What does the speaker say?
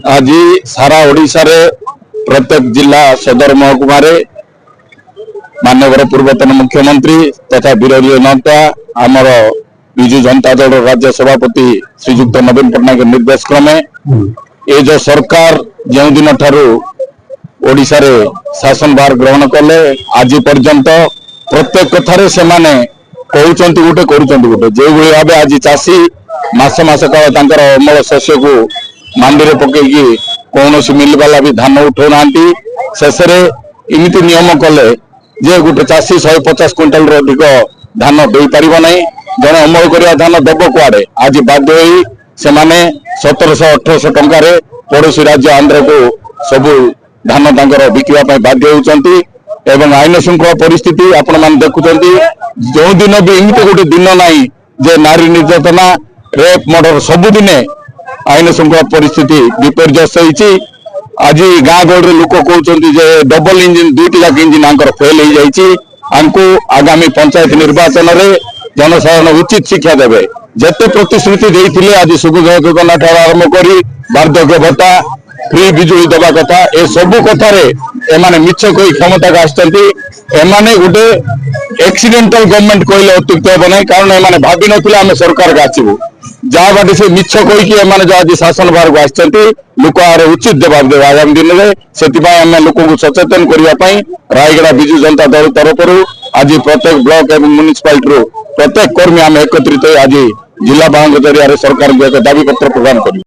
आज सारा ओडिशा रे प्रत्येक जिला सदर महकुमा माननीय पूर्वतन मुख्यमंत्री तथा विरोधी नेता आमर विजु जनता दल राज्य सभापति श्रीजुक्त नवीन पट्टनायक निर्देश क्रमे ये जो सरकार जो दिन ठारू ओडिशा रे शासन भार ग्रहण कले आज पर्यंत प्रत्येक कथार से माने कहउचंती गुटे करूचंती गुटे जे भली भाबे आज चासी मास मास काल तांकर अमल शस्य को मांडी रे पकेकी कौनसी मिल वाला भी धान उठौ नांती शेषरे इमिति नियम कले जे गुटे चासी 150 क्विंटल रो अधिक धान दे परिबो नै जने अमल करिया धान देबो कुआडे आज बाध्य होई से माने 1700-1800 टंका रे पड़ोसी राज्य आंध्र को सबु धान तांकर बिकिवा पय बाध्य होउचंती एवं आईन श्रृंखला परिस्थिति आपण मान देखुचंती जो दिन भी इमिति गोटे दिन नाही जे नारी निर्यातना रेप मर्डर सबु दिने आईन श्रृंखला परिस्थिति विपर्यस्त होईची आज गाँ गहली लोक कहते जे डबल इंजिन दुईटी जाक इंजिन आंकर फेल हो जाइए आमको आगामी पंचायत निर्वाचन रे जनसाधारण उचित शिक्षा देवे जेते प्रतिश्रुति देइथिले आज सुविधा योजना ठार आरंभ करी वार्धक्य भत्ता फ्री बिजुली देवा कथा ए सबु कथार एमाने मिछ कही क्षमता का आसचंती एमाने गोटे एक्सीडेंटल गवर्नमेंट कहले अत्युक्त हे ना कारण एमाने भाभी नथिले आमे सरकार के आसीबू जहाँ बाटे से मिछ कहीकि एमाने जो आज शासन भार को आसचंती लोक आर उचित जवाब देवे आगामी दिन में से आम लोक को सचेतन करने रायगड़ा विजु जनता दल तरफ आज प्रत्येक ब्लॉक एवं म्युनिसिपालिटी प्रत्येक कर्मी आम एकत्रित आज जिला बाहन जरिया सरकार को एक दाबी पत्र प्रदान कर।